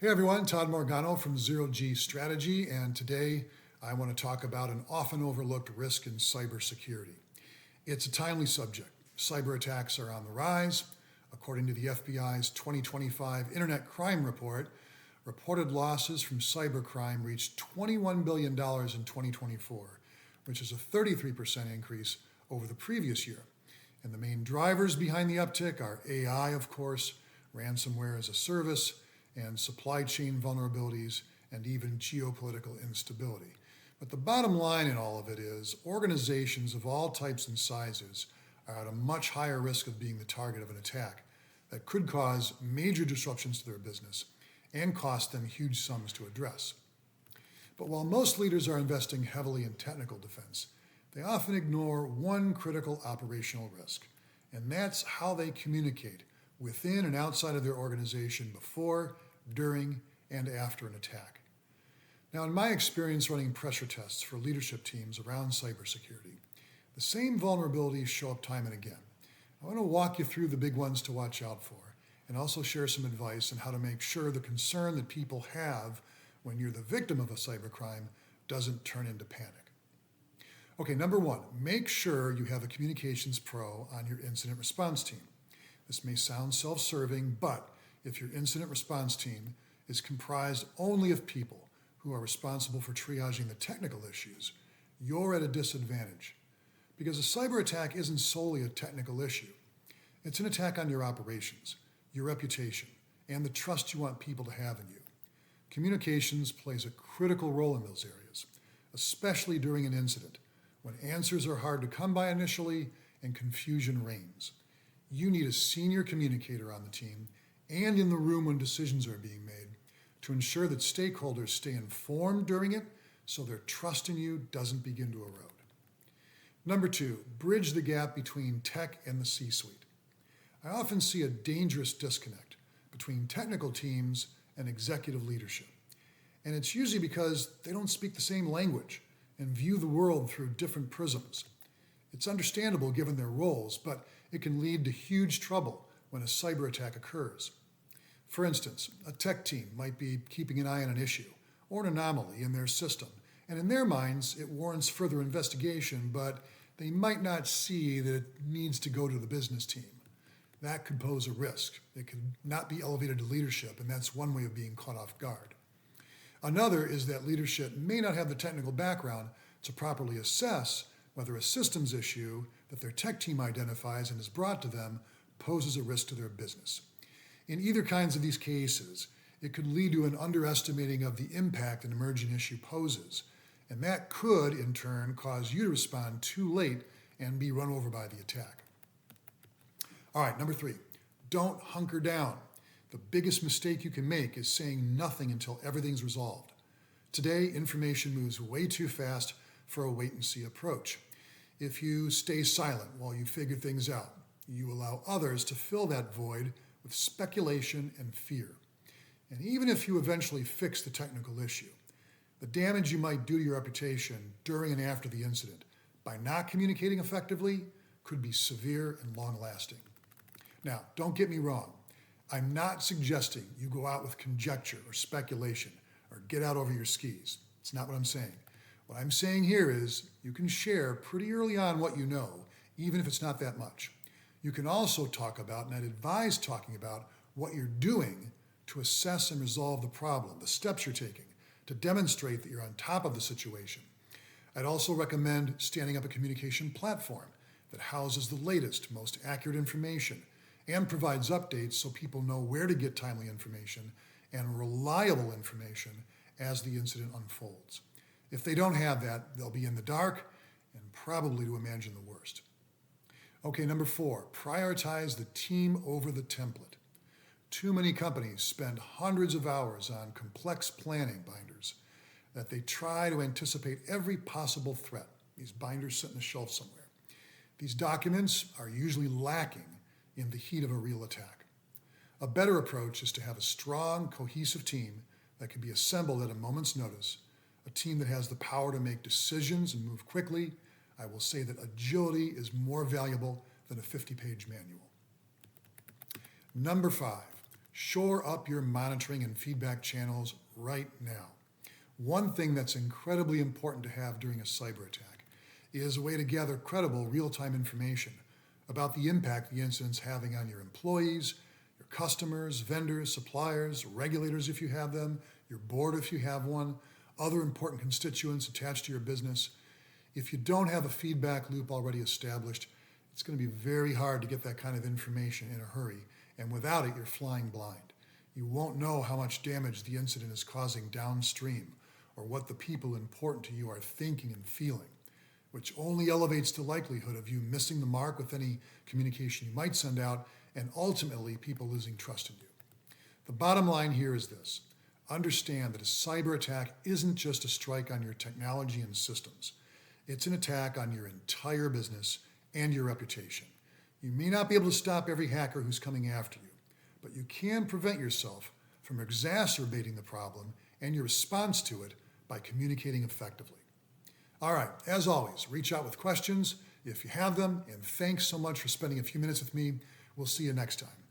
Hey everyone, Todd Morgano from Zero.G.Strategy, and today I want to talk about an often overlooked risk in cybersecurity. It's a timely subject. Cyber attacks are on the rise. According to the FBI's 2025 Internet Crime Report, reported losses from cybercrime reached $21 billion in 2024, which is a 33% increase over the previous year. And the main drivers behind the uptick are AI, of course, ransomware as a service, and supply chain vulnerabilities, and even geopolitical instability. But the bottom line in all of it is organizations of all types and sizes are at a much higher risk of being the target of an attack that could cause major disruptions to their business and cost them huge sums to address. But while most leaders are investing heavily in technical defense, they often ignore one critical operational risk, and that's how they communicate within and outside of their organization before, during, and after an attack. Now, in my experience running pressure tests for leadership teams around cybersecurity, the same vulnerabilities show up time and again. I want to walk you through the big ones to watch out for, and also share some advice on how to make sure the concern that people have when you're the victim of a cybercrime doesn't turn into panic. Okay, number one, make sure you have a communications pro on your incident response team. This may sound self-serving, but if your incident response team is comprised only of people who are responsible for triaging the technical issues, you're at a disadvantage. Because a cyber attack isn't solely a technical issue. It's an attack on your operations, your reputation, and the trust you want people to have in you. Communications plays a critical role in those areas, especially during an incident, when answers are hard to come by initially and confusion reigns. You need a senior communicator on the team and in the room when decisions are being made to ensure that stakeholders stay informed during it so their trust in you doesn't begin to erode. Number two, bridge the gap between tech and the C-suite. I often see a dangerous disconnect between technical teams and executive leadership. And it's usually because they don't speak the same language and view the world through different prisms. It's understandable given their roles, but it can lead to huge trouble when a cyber attack occurs. For instance, a tech team might be keeping an eye on an issue or an anomaly in their system, and in their minds it warrants further investigation, but they might not see that it needs to go to the business team. That could pose a risk. It could not be elevated to leadership, and that's one way of being caught off guard. Another is that leadership may not have the technical background to properly assess whether a systems issue that their tech team identifies and is brought to them poses a risk to their business. In either kinds of these cases, it could lead to an underestimating of the impact an emerging issue poses, and that could, in turn, cause you to respond too late and be run over by the attack. All right, number three, don't hunker down. The biggest mistake you can make is saying nothing until everything's resolved. Today, information moves way too fast for a wait-and-see approach. If you stay silent while you figure things out, you allow others to fill that void with speculation and fear. And even if you eventually fix the technical issue, the damage you might do to your reputation during and after the incident by not communicating effectively could be severe and long-lasting. Now, don't get me wrong. I'm not suggesting you go out with conjecture or speculation or get out over your skis. It's not what I'm saying. What I'm saying here is you can share pretty early on what you know, even if it's not that much. You can also talk about, and I'd advise talking about, what you're doing to assess and resolve the problem, the steps you're taking to demonstrate that you're on top of the situation. I'd also recommend standing up a communication platform that houses the latest, most accurate information and provides updates so people know where to get timely information and reliable information as the incident unfolds. If they don't have that, they'll be in the dark and probably to imagine the worst. Okay, number four, prioritize the team over the template. Too many companies spend hundreds of hours on complex planning binders that they try to anticipate every possible threat. These binders sit on the shelf somewhere. These documents are usually lacking in the heat of a real attack. A better approach is to have a strong, cohesive team that can be assembled at a moment's notice, a team that has the power to make decisions and move quickly. I will say that agility is more valuable than a 50-page manual. Number five, Shore up your monitoring and feedback channels right now. One thing that's incredibly important to have during a cyber attack is a way to gather credible real-time information about the impact the incident's having on your employees, your customers, vendors, suppliers, regulators if you have them, your board if you have one, other important constituents attached to your business. If you don't have a feedback loop already established, it's going to be very hard to get that kind of information in a hurry, and without it, you're flying blind. You won't know how much damage the incident is causing downstream or what the people important to you are thinking and feeling, which only elevates the likelihood of you missing the mark with any communication you might send out and ultimately people losing trust in you. The bottom line here is this. Understand that a cyber attack isn't just a strike on your technology and systems. It's an attack on your entire business and your reputation. You may not be able to stop every hacker who's coming after you, but you can prevent yourself from exacerbating the problem and your response to it by communicating effectively. All right, as always, reach out with questions if you have them, and thanks so much for spending a few minutes with me. We'll see you next time.